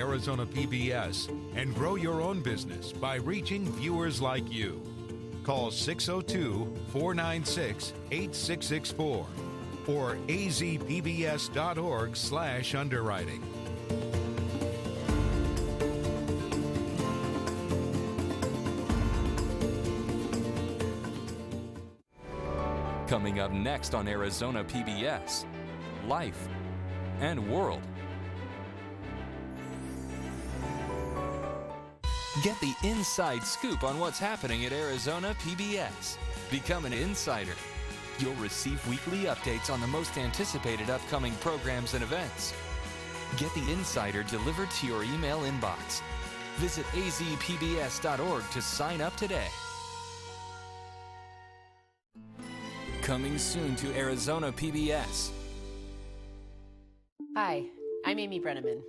Arizona PBS and grow your own business by reaching viewers like you. Call 602-496-8664 or azpbs.org/underwriting. Coming up next on Arizona PBS, Life and World. Get the inside scoop on what's happening at Arizona PBS. Become an insider. You'll receive weekly updates on the most anticipated upcoming programs and events. Get the insider delivered to your email inbox. Visit azpbs.org to sign up today. Coming soon to Arizona PBS. Hi, I'm Amy Brenneman.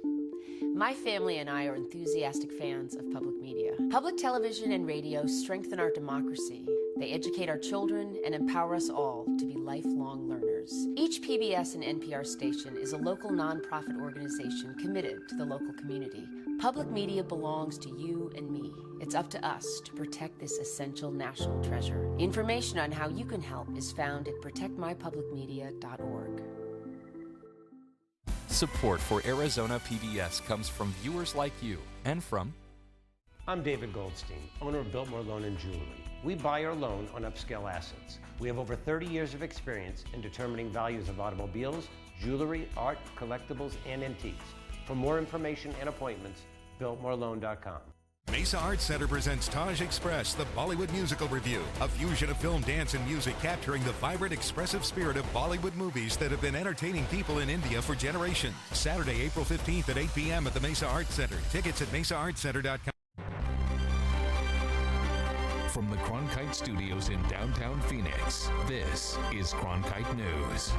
My family and I are enthusiastic fans of public media. Public television and radio strengthen our democracy. They educate our children and empower us all to be lifelong learners. Each PBS and NPR station is a local nonprofit organization committed to the local community. Public media belongs to you and me. It's up to us to protect this essential national treasure. Information on how you can help is found at protectmypublicmedia.org. Support for Arizona PBS comes from viewers like you and from... I'm David Goldstein, owner of Biltmore Loan and Jewelry. We buy or loan on upscale assets. We have over 30 years of experience in determining values of automobiles, jewelry, art, collectibles, and antiques. For more information and appointments, biltmoreloan.com. Mesa Arts Center presents Taj Express, the Bollywood musical review, a fusion of film, dance, and music capturing the vibrant, expressive spirit of Bollywood movies that have been entertaining people in India for generations. Saturday, April 15th at 8 p.m. at the Mesa Arts Center. Tickets at mesaartscenter.com. From the Cronkite Studios in downtown Phoenix, this is Cronkite News.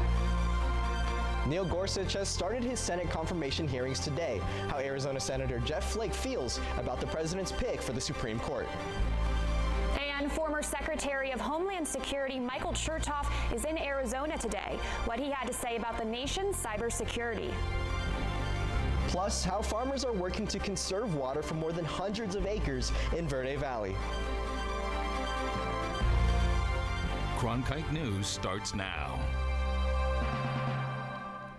Neil Gorsuch has started his Senate confirmation hearings today. How Arizona Senator Jeff Flake feels about the president's pick for the Supreme Court. And former Secretary of Homeland Security Michael Chertoff is in Arizona today. What he had to say about the nation's cybersecurity. Plus, how farmers are working to conserve water for more than hundreds of acres in Verde Valley. Cronkite News starts now.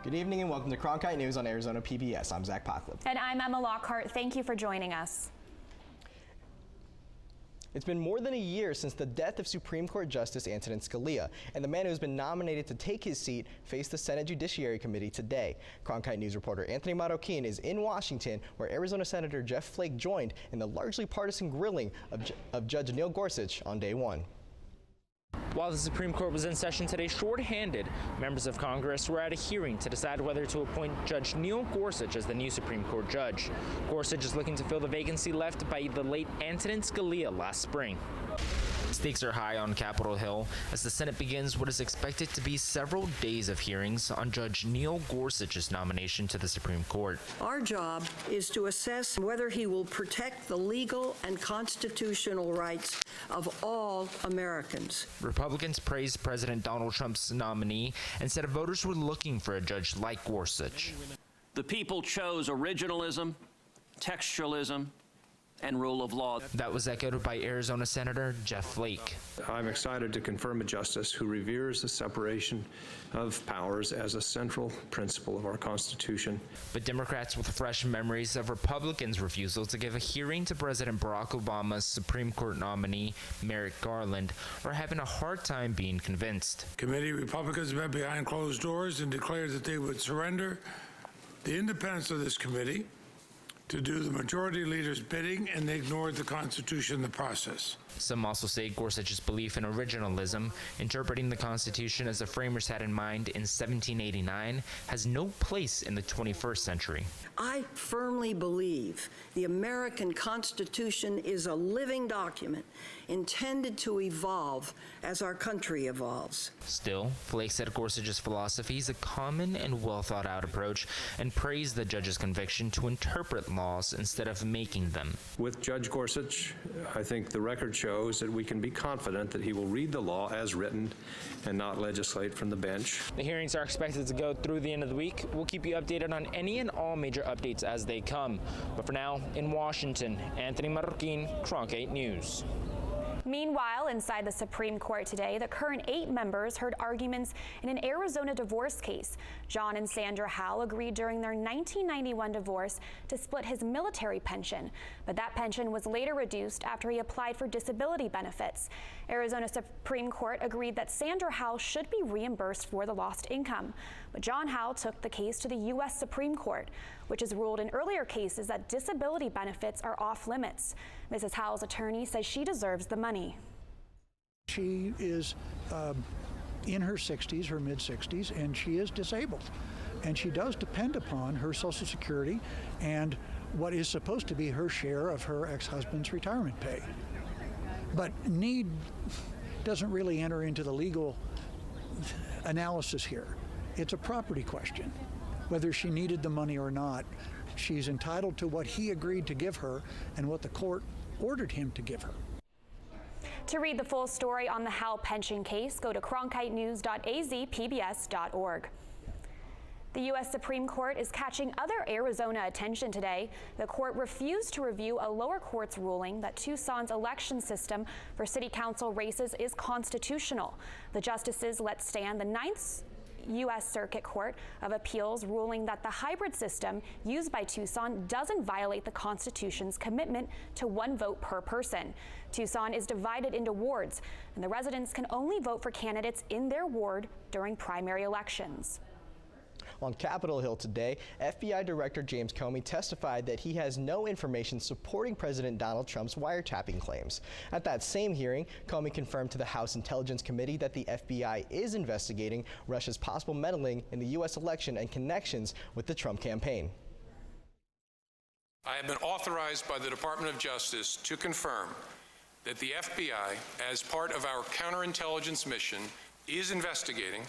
Good evening and welcome to Cronkite News on Arizona PBS. I'm Zach Pocklip. And I'm Emma Lockhart. Thank you for joining us. It's been more than a year since the death of Supreme Court Justice Antonin Scalia, and the man who has been nominated to take his seat faced the Senate Judiciary Committee today. Cronkite News reporter Anthony Marroquin is in Washington, where Arizona Senator Jeff Flake joined in the largely partisan grilling of Judge Neil Gorsuch on day one. While the Supreme Court was in session today short-handed, members of Congress were at a hearing to decide whether to appoint Judge Neil Gorsuch as the new Supreme Court judge. Gorsuch is looking to fill the vacancy left by the late Antonin Scalia last spring. Stakes are high on Capitol Hill as the Senate begins what is expected to be several days of hearings on Judge Neil Gorsuch's nomination to the Supreme Court. Our job is to assess whether he will protect the legal and constitutional rights of all Americans. Republicans praised President Donald Trump's nominee and said voters were looking for a judge like Gorsuch. The people chose originalism, textualism, and rule of law. That was echoed by Arizona Senator Jeff Flake. I'm excited to confirm a justice who reveres the separation of powers as a central principle of our Constitution. But Democrats with fresh memories of Republicans' refusal to give a hearing to President Barack Obama's Supreme Court nominee, Merrick Garland, are having a hard time being convinced. Committee Republicans met behind closed doors and declared that they would surrender the independence of this committee to do the majority leader's bidding, and they ignored the Constitution in the process. Some also say Gorsuch's belief in originalism, interpreting the Constitution as the framers had in mind in 1789, has no place in the 21st century. I firmly believe the American Constitution is a living document intended to evolve as our country evolves. Still, Flake said Gorsuch's philosophy is a common and well thought out approach and praised the judge's conviction to interpret laws instead of making them. With Judge Gorsuch, I think the record shows that we can be confident that he will read the law as written and not legislate from the bench. The hearings are expected to go through the end of the week. We'll keep you updated on any and all major updates as they come. But for now, in Washington, Anthony Marroquin, Cronkite News. Meanwhile, inside the Supreme Court today, the current 8 members heard arguments in an Arizona divorce case. John and Sandra Howe agreed during their 1991 divorce to split his military pension, but that pension was later reduced after he applied for disability benefits. Arizona Supreme Court agreed that Sandra Howe should be reimbursed for the lost income, but John Howe took the case to the U.S. Supreme Court, which has ruled in earlier cases that disability benefits are off limits. Mrs. Howe's attorney says she deserves the money. She is in her 60s, her mid-60s, and she is disabled. And she does depend upon her Social Security and what is supposed to be her share of her ex-husband's retirement pay. But need doesn't really enter into the legal analysis here. It's a property question. Whether she needed the money or not, she's entitled to what he agreed to give her and what the court ordered him to give her. To read the full story on the Howe pension case, go to cronkitenews.azpbs.org. The U.S. Supreme Court is catching other Arizona attention today. The court refused to review a lower court's ruling that Tucson's election system for city council races is constitutional. The justices let stand the Ninth U.S. Circuit Court of Appeals ruling that the hybrid system used by Tucson doesn't violate the Constitution's commitment to one vote per person. Tucson is divided into wards, and the residents can only vote for candidates in their ward during primary elections. On Capitol Hill today, FBI Director James Comey testified that he has no information supporting President Donald Trump's wiretapping claims. At that same hearing, Comey confirmed to the House Intelligence Committee that the FBI is investigating Russia's possible meddling in the U.S. election and connections with the Trump campaign. I have been authorized by the Department of Justice to confirm that the FBI, as part of our counterintelligence mission, is investigating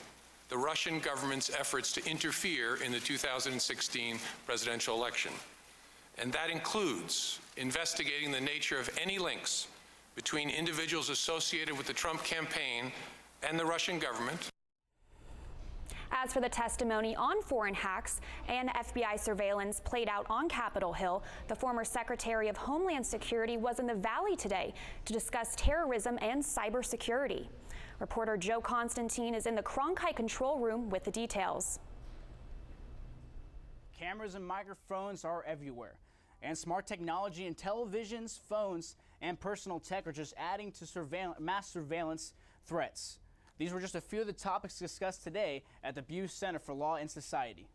the Russian government's efforts to interfere in the 2016 presidential election. And that includes investigating the nature of any links between individuals associated with the Trump campaign and the Russian government. As for the testimony on foreign hacks and FBI surveillance played out on Capitol Hill, the former Secretary of Homeland Security was in the Valley today to discuss terrorism and cybersecurity. Reporter Joe Constantine is in the Cronkite control room with the details. Cameras and microphones are everywhere, and smart technology in televisions, phones, and personal tech are just adding to mass surveillance threats. These were just a few of the topics discussed today at the Buse Center for Law and Society.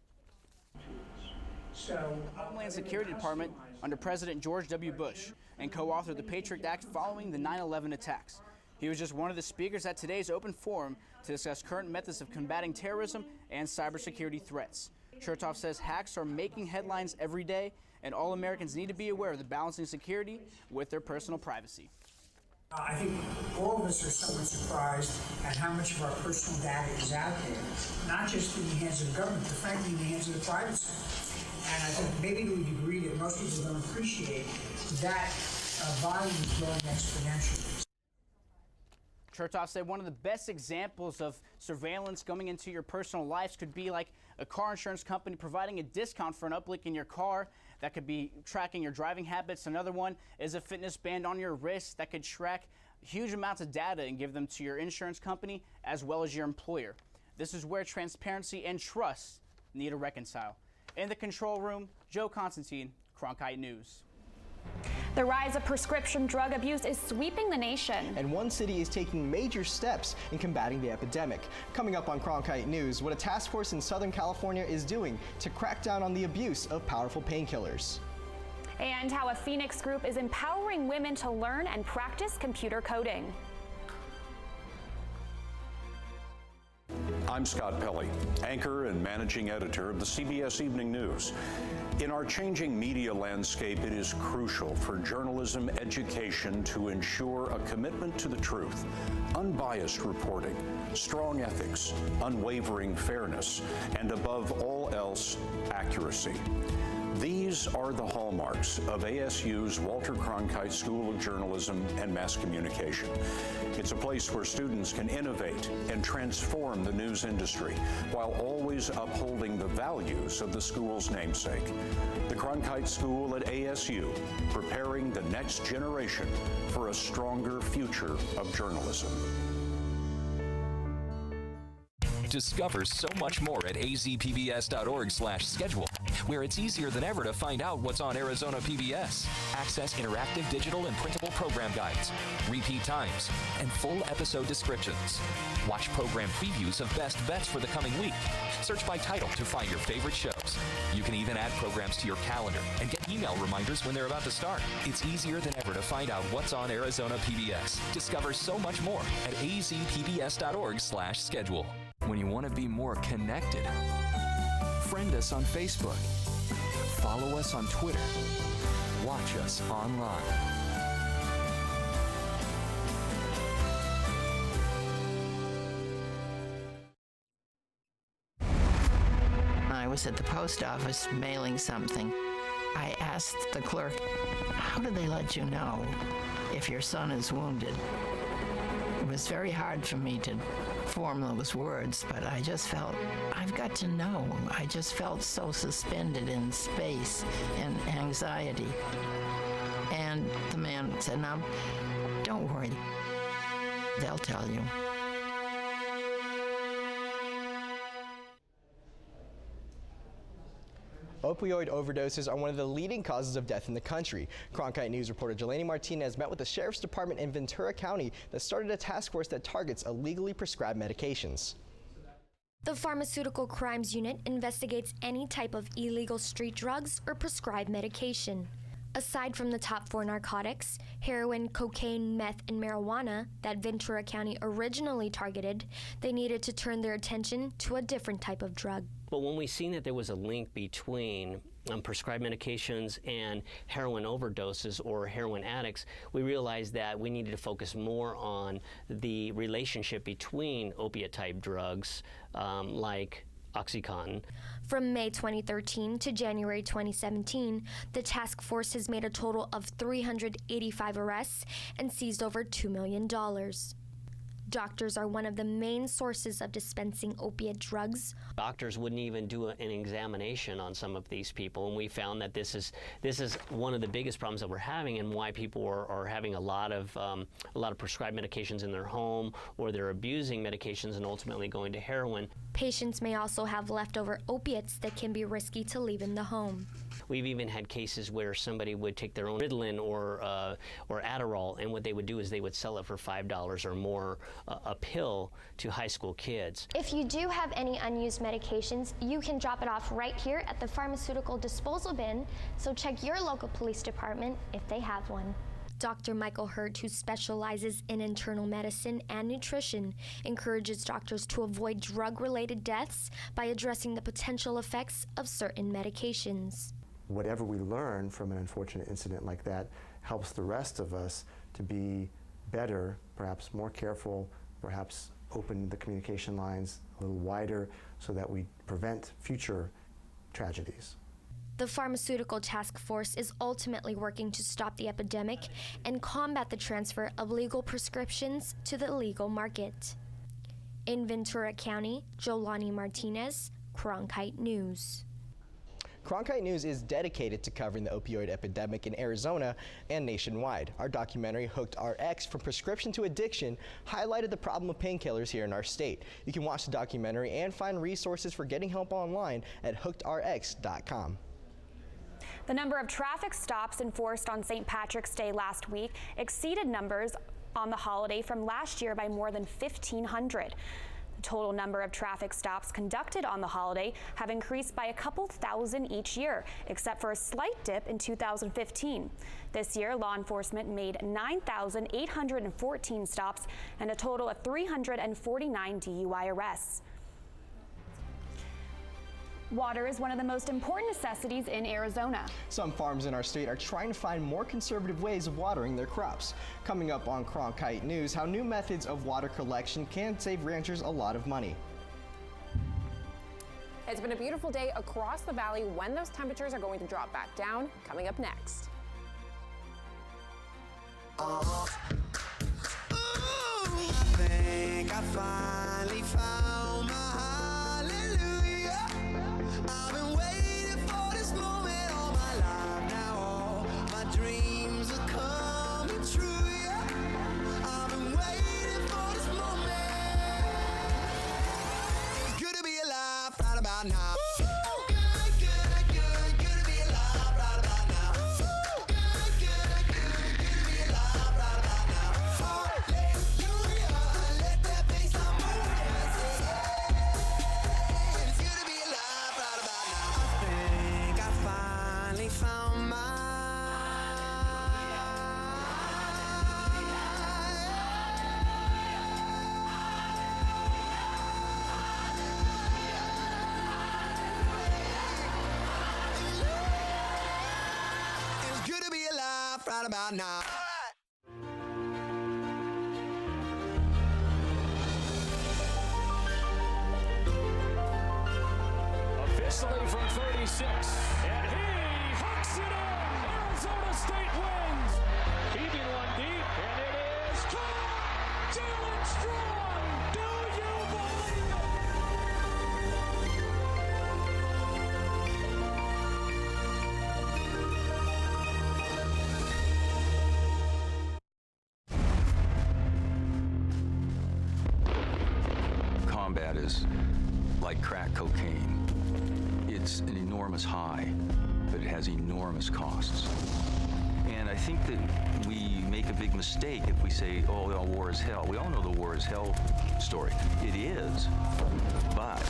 Homeland Security Department under President George W. Bush and co-authored the Patriot Act following the 9/11 attacks. He was just one of the speakers at today's open forum to discuss current methods of combating terrorism and cybersecurity threats. Chertoff says hacks are making headlines every day, and all Americans need to be aware of the balancing security with their personal privacy. I think all of us are somewhat surprised at how much of our personal data is out there, not just in the hands of the government, but frankly in the hands of the private sector. And I think maybe to a degree that most people don't appreciate that volume is growing exponentially. Chertoff said one of the best examples of surveillance going into your personal lives could be like a car insurance company providing a discount for an uplink in your car that could be tracking your driving habits. Another one is a fitness band on your wrist that could track huge amounts of data and give them to your insurance company as well as your employer. This is where transparency and trust need to reconcile. In the control room, Joe Constantine, Cronkite News. The rise of prescription drug abuse is sweeping the nation. And one city is taking major steps in combating the epidemic. Coming up on Cronkite News, what a task force in Southern California is doing to crack down on the abuse of powerful painkillers. And how a Phoenix group is empowering women to learn and practice computer coding. I'm Scott Pelley, anchor and managing editor of the CBS Evening News. In our changing media landscape, it is crucial for journalism education to ensure a commitment to the truth, unbiased reporting, strong ethics, unwavering fairness, and above all else, accuracy. These are the hallmarks of ASU's Walter Cronkite School of Journalism and Mass Communication. It's a place where students can innovate and transform the news industry while always upholding the values of the school's namesake. The Cronkite School at ASU, preparing the next generation for a stronger future of journalism. Discover so much more at azpbs.org/schedule, where it's easier than ever to find out what's on Arizona PBS. Access interactive digital and printable program guides, repeat times, and full episode descriptions. Watch program previews of best bets for the coming week. Search by title to find your favorite shows. You can even add programs to your calendar and get email reminders when they're about to start. It's easier than ever to find out what's on Arizona PBS. Discover so much more at azpbs.org/schedule. When you want to be more connected, friend us on Facebook, follow us on Twitter, watch us online. I was at the post office mailing something. I asked the clerk, "How do they let you know if your son is wounded?" It was very hard for me to form those words, but I just felt, I've got to know. I just felt so suspended in space and anxiety. And the man said, "Now, don't worry. They'll tell you." Opioid overdoses are one of the leading causes of death in the country. Cronkite News reporter Jelani Martinez met with the Sheriff's Department in Ventura County that started a task force that targets illegally prescribed medications. The Pharmaceutical Crimes Unit investigates any type of illegal street drugs or prescribed medication. Aside from the top 4 narcotics, heroin, cocaine, meth, and marijuana that Ventura County originally targeted, they needed to turn their attention to a different type of drug. But when we seen that there was a link between prescribed medications and heroin overdoses or heroin addicts, we realized that we needed to focus more on the relationship between opiate-type drugs like OxyContin. From May 2013 to January 2017, the task force has made a total of 385 arrests and seized over $2 million. Doctors are one of the main sources of dispensing opiate drugs. Doctors wouldn't even do an examination on some of these people, and we found that this is one of the biggest problems that we're having, and why people are having a lot of prescribed medications in their home, or they're abusing medications and ultimately going to heroin. Patients may also have leftover opiates that can be risky to leave in the home. We've even had cases where somebody would take their own Ritalin or Adderall, and what they would do is they would sell it for $5 or more a pill to high school kids. If you do have any unused medications, you can drop it off right here at the pharmaceutical disposal bin, so check your local police department if they have one. Dr. Michael Hurt, who specializes in internal medicine and nutrition, encourages doctors to avoid drug-related deaths by addressing the potential effects of certain medications. Whatever we learn from an unfortunate incident like that helps the rest of us to be better, perhaps more careful, perhaps open the communication lines a little wider so that we prevent future tragedies. The Pharmaceutical Task Force is ultimately working to stop the epidemic and combat the transfer of legal prescriptions to the illegal market. In Ventura County, Jelani Martinez, Cronkite News. Cronkite News is dedicated to covering the opioid epidemic in Arizona and nationwide. Our documentary, Hooked RX, From Prescription to Addiction, highlighted the problem of painkillers here in our state. You can watch the documentary and find resources for getting help online at hookedrx.com. The number of traffic stops enforced on St. Patrick's Day last week exceeded numbers on the holiday from last year by more than 1,500. The total number of traffic stops conducted on the holiday have increased by a couple thousand each year, except for a slight dip in 2015. This year, law enforcement made 9,814 stops and a total of 349 DUI arrests. Water is one of the most important necessities in Arizona. Some farms in our state are trying to find more conservative ways of watering their crops. Coming up on Cronkite News, how new methods of water collection can save ranchers a lot of money. It's been a beautiful day across the valley. When those temperatures are going to drop back down, coming up next. I think I finally found my hallelujah. I've been waiting for this moment all my life now. All my dreams are coming true, yeah. I've been waiting for this moment. It's good to be alive right about now. Right about now. Officially from 36, and he hooks it in. Arizona State wins. Keeping one deep, and it is caught. Jalen Strong. Do you believe it? Combat is like crack cocaine. It's an enormous high, but it has enormous costs. And I think that we make a big mistake if we say, oh, well, war is hell. We all know the war is hell story. It is, but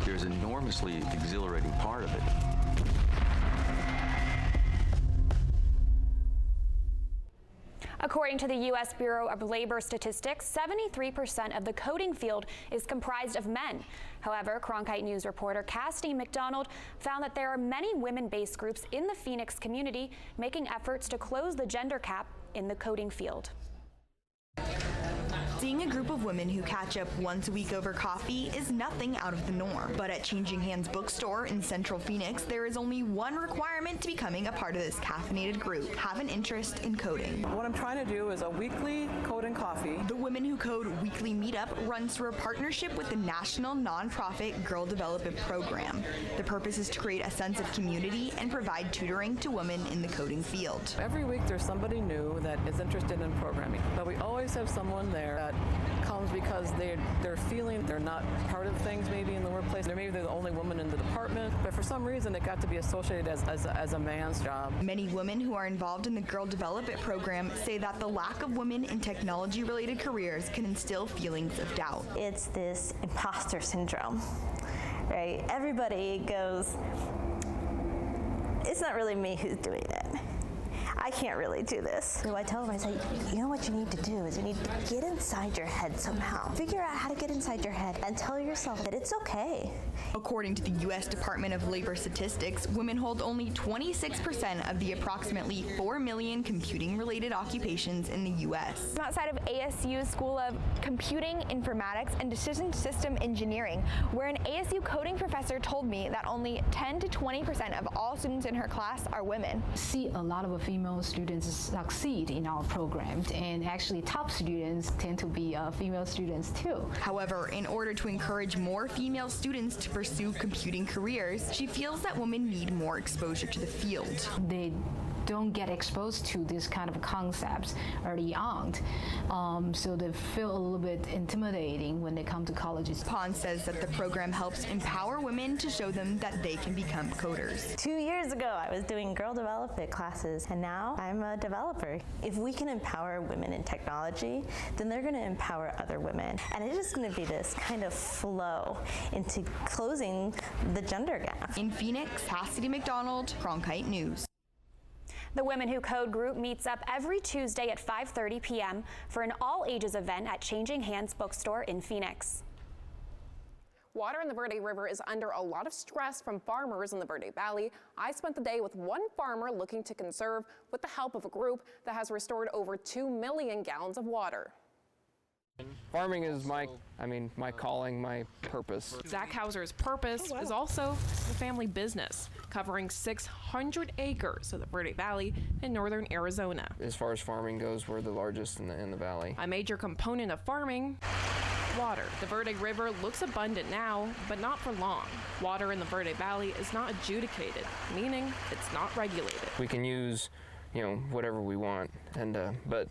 there's an enormously exhilarating part of it. According to the U.S. Bureau of Labor Statistics, 73% of the coding field is comprised of men. However, Cronkite News reporter Cassidy McDonald found that there are many women-based groups in the Phoenix community making efforts to close the gender gap in the coding field. Seeing a group of women who catch up once a week over coffee is nothing out of the norm. But at Changing Hands Bookstore in Central Phoenix, there is only one requirement to becoming a part of this caffeinated group: have an interest in coding. What I'm trying to do is a weekly code and coffee. The Women Who Code Weekly Meetup runs through a partnership with the national nonprofit Girl Development Program. The purpose is to create a sense of community and provide tutoring to women in the coding field. Every week there's somebody new that is interested in programming, but we always have someone there that comes because they're feeling they're not part of things maybe in the workplace. Maybe they're the only woman in the department, but for some reason it got to be associated as a man's job. Many women who are involved in the Girl Development Program say that the lack of women in technology-related careers can instill feelings of doubt. It's this imposter syndrome, right? Everybody goes, it's not really me who's doing it. I can't really do this. So I tell them, I say, you know what you need to do is you need to get inside your head somehow. Figure out how to get inside your head and tell yourself that it's okay. According to the U.S. Department of Labor Statistics, women hold only 26% of the approximately 4 million computing-related occupations in the U.S. I'm outside of ASU's School of Computing, Informatics, and Decision System Engineering, where an ASU coding professor told me that only 10 to 20% of all students in her class are women. See a lot of female students succeed in our program, and actually top students tend to be female students too. However, in order to encourage more female students to pursue computing careers, she feels that women need more exposure to the field. They don't get exposed to this kind of concepts early on, so they feel a little bit intimidating when they come to colleges. Pond says that the program helps empower women to show them that they can become coders. 2 years ago, I was doing girl development classes, and now I'm a developer. If we can empower women in technology, then they're going to empower other women. And it's just going to be this kind of flow into closing the gender gap. In Phoenix, Cassidy McDonald, Cronkite News. The Women Who Code group meets up every Tuesday at 5:30 p.m. for an all-ages event at Changing Hands Bookstore in Phoenix. Water in the Verde River is under a lot of stress from farmers in the Verde Valley. I spent the day with one farmer looking to conserve with the help of a group that has restored over 2 million gallons of water. Farming is my calling, my purpose. Zach Hauser's purpose is also the family business, covering 600 acres of the Verde Valley in northern Arizona. As far as farming goes, we're the largest in the valley. A major component of farming, water. The Verde River looks abundant now, but not for long. Water in the Verde Valley is not adjudicated, meaning it's not regulated. We can use, whatever we want, but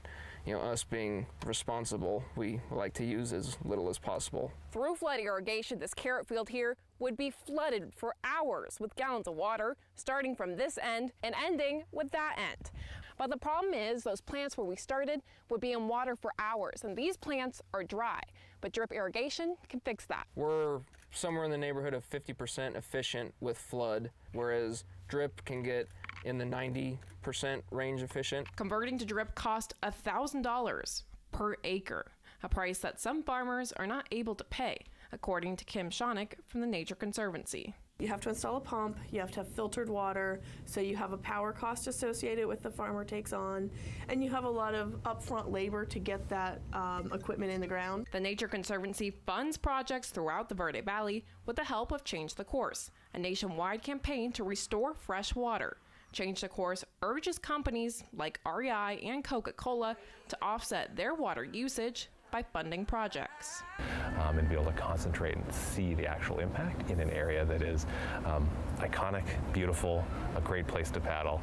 us being responsible, we like to use as little as possible. Through flood irrigation, this carrot field here would be flooded for hours with gallons of water, starting from this end and ending with that end. But the problem is those plants where we started would be in water for hours, and these plants are dry. But drip irrigation can fix that. We're somewhere in the neighborhood of 50% efficient with flood, whereas drip can get in the 90% range efficient. Converting to drip cost $1,000 per acre, a price that some farmers are not able to pay, according to Kim Shonick from the Nature Conservancy. You have to install a pump, you have to have filtered water, so you have a power cost associated with the farmer takes on, and you have a lot of upfront labor to get that equipment in the ground. The Nature Conservancy funds projects throughout the Verde Valley with the help of Change the Course, a nationwide campaign to restore fresh water. Change the Course urges companies like REI and Coca-Cola to offset their water usage by funding projects. And be able to concentrate and see the actual impact in an area that is iconic, beautiful, a great place to paddle,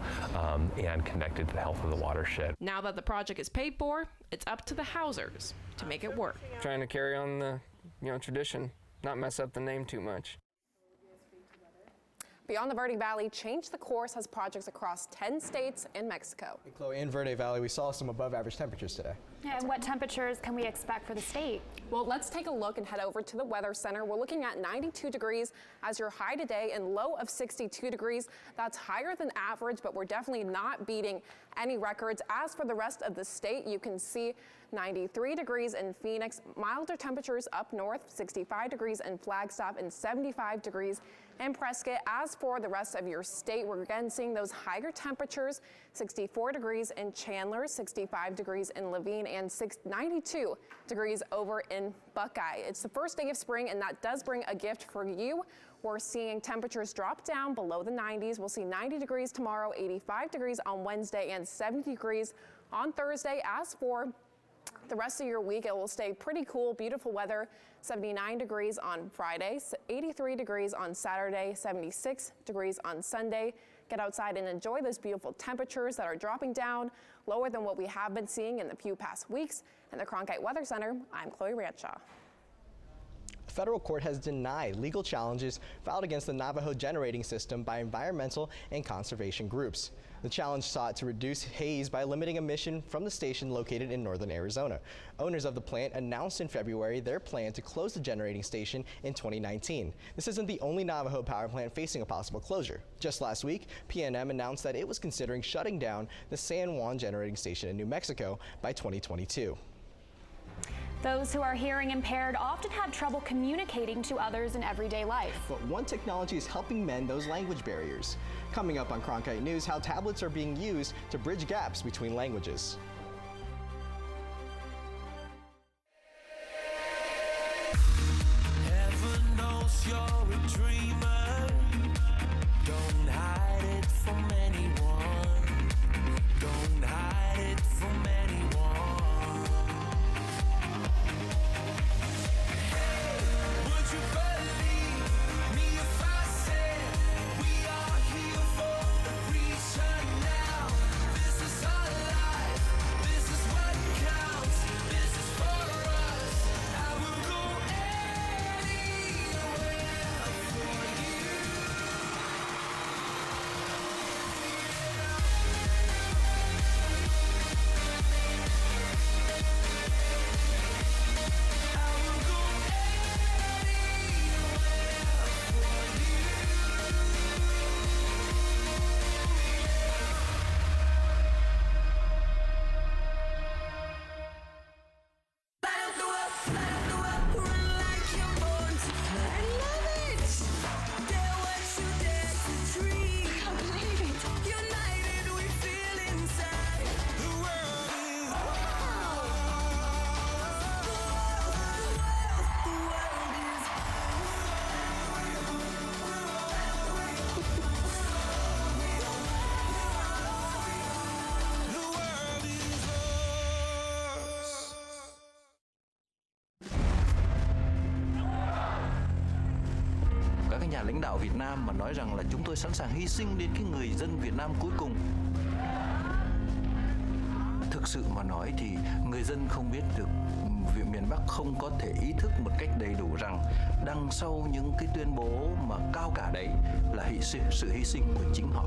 and connected to the health of the watershed. Now that the project is paid for, it's up to the Hausers to make it work. Trying to carry on the tradition, not mess up the name too much. Beyond the Verde Valley, Change the Course has projects across 10 states and Mexico. Chloe, in Verde Valley, we saw some above average temperatures today. And what temperatures can we expect for the state? Well, let's take a look and head over to the Weather Center. We're looking at 92 degrees as your high today and low of 62 degrees. That's higher than average, but we're definitely not beating any records. As for the rest of the state, you can see 93 degrees in Phoenix, milder temperatures up north, 65 degrees in Flagstaff and 75 degrees in Prescott. As for the rest of your state, we're again seeing those higher temperatures, 64 degrees in Chandler, 65 degrees in Levine, and 92 degrees over in Buckeye. It's the first day of spring, and that does bring a gift for you. We're seeing temperatures drop down below the 90s. We'll see 90 degrees tomorrow, 85 degrees on Wednesday, and 70 degrees on Thursday. As for the rest of your week, it will stay pretty cool, beautiful weather, 79 degrees on Friday, 83 degrees on Saturday, 76 degrees on Sunday. Get outside and enjoy those beautiful temperatures that are dropping down, lower than what we have been seeing in the few past weeks. In the Cronkite Weather Center, I'm Chloe Ranshaw. A federal court has denied legal challenges filed against the Navajo generating system by environmental and conservation groups. The challenge sought to reduce haze by limiting emission from the station located in northern Arizona. Owners of the plant announced in February their plan to close the generating station in 2019. This isn't the only Navajo power plant facing a possible closure. Just last week, PNM announced that it was considering shutting down the San Juan generating station in New Mexico by 2022. Those who are hearing impaired often have trouble communicating to others in everyday life. But one technology is helping mend those language barriers. Coming up on Cronkite News, how tablets are being used to bridge gaps between languages. Heaven knows you're a dreamer. Don't hide it from anyone. Don't hide it from anyone. Hey, would you believe me if I said we are here for a reason now? This is our life. nhà lãnh đạo Việt Nam mà nói rằng là chúng tôi sẵn sàng hy sinh đến cái người dân Việt Nam cuối cùng. Thực sự mà nói thì người dân không biết được, miền Bắc không có thể ý thức một cách đầy đủ rằng đằng sau những cái tuyên bố mà cao cả đấy là sự hy sinh của chính họ.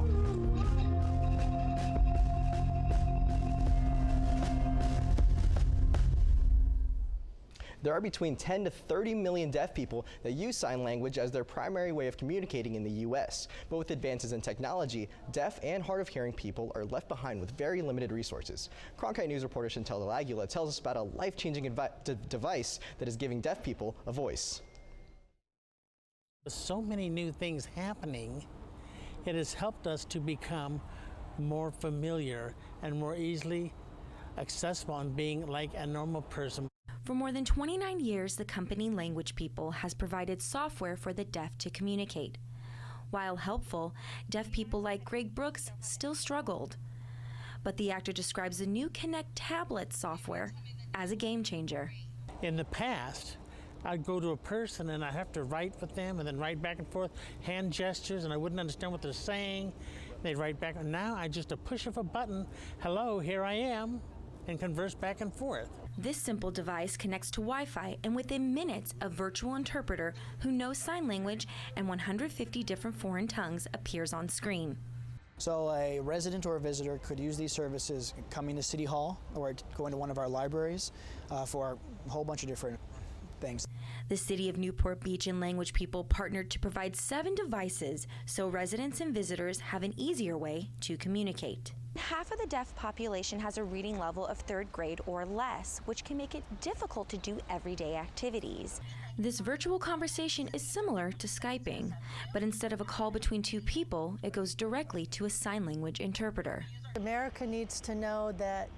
There are between 10 to 30 million deaf people that use sign language as their primary way of communicating in the U.S. But with advances in technology, deaf and hard of hearing people are left behind with very limited resources. Cronkite News reporter Chantel Delagula tells us about a life-changing device that is giving deaf people a voice. With so many new things happening, it has helped us to become more familiar and more easily accessible and being like a normal person. For more than 29 years, the company Language People has provided software for the deaf to communicate. While helpful, deaf people like Greg Brooks still struggled. But the actor describes the new Connect tablet software as a game changer. In the past, I'd go to a person and I'd have to write with them and then write back and forth, hand gestures, and I wouldn't understand what they're saying. They'd write back, and now I just a push of a button, hello, here I am, and converse back and forth. This simple device connects to Wi-Fi, and within minutes, a virtual interpreter who knows sign language and 150 different foreign tongues appears on screen. So a resident or a visitor could use these services coming to City Hall or going to one of our libraries for a whole bunch of different things. The City of Newport Beach and Language People partnered to provide 7 devices so residents and visitors have an easier way to communicate. Half of the deaf population has a reading level of 3rd grade or less, which can make it difficult to do everyday activities. This virtual conversation is similar to Skyping, but instead of a call between 2 people, it goes directly to a sign language interpreter. America needs to know that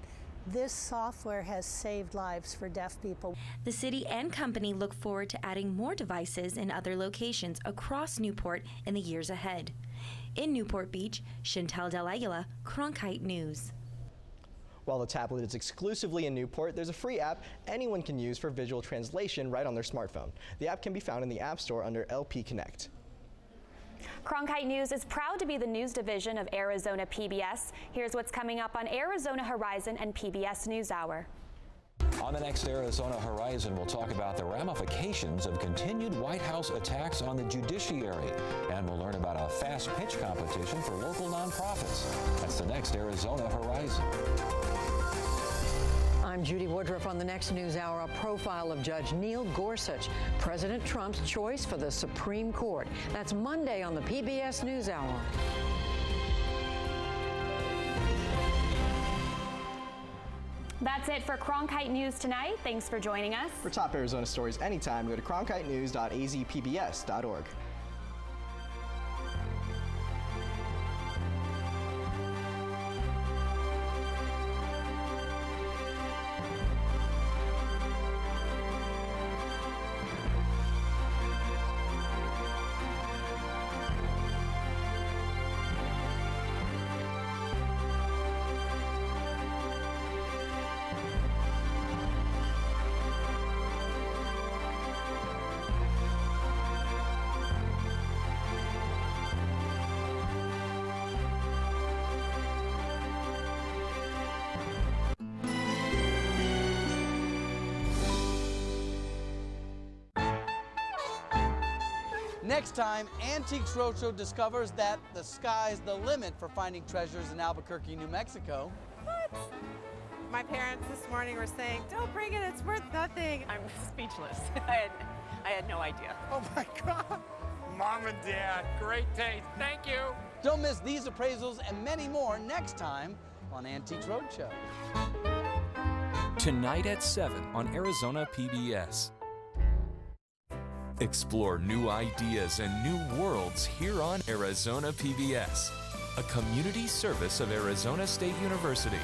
this software has saved lives for deaf people. The city and company look forward to adding more devices in other locations across Newport in the years ahead. In Newport Beach, Chantel Delagula, Cronkite News. While the tablet is exclusively in Newport, there's a free app anyone can use for visual translation right on their smartphone. The app can be found in the App Store under LP Connect. Cronkite News is proud to be the news division of Arizona PBS. Here's what's coming up on Arizona Horizon and PBS NewsHour. On the next Arizona Horizon, we'll talk about the ramifications of continued White House attacks on the judiciary. And we'll learn about a fast pitch competition for local nonprofits. That's the next Arizona Horizon. I'm Judy Woodruff on the next NewsHour, a profile of Judge Neil Gorsuch, President Trump's choice for the Supreme Court. That's Monday on the PBS NewsHour. That's it for Cronkite News tonight. Thanks for joining us. For top Arizona stories anytime, go to cronkitenews.azpbs.org. Next time, Antiques Roadshow discovers that the sky's the limit for finding treasures in Albuquerque, New Mexico. What? My parents this morning were saying, don't bring it, it's worth nothing. I'm speechless. I had no idea. Oh my God. Mom and Dad, great taste. Thank you. Don't miss these appraisals and many more next time on Antiques Roadshow. Tonight at 7 on Arizona PBS. Explore new ideas and new worlds here on Arizona PBS, a community service of Arizona State University.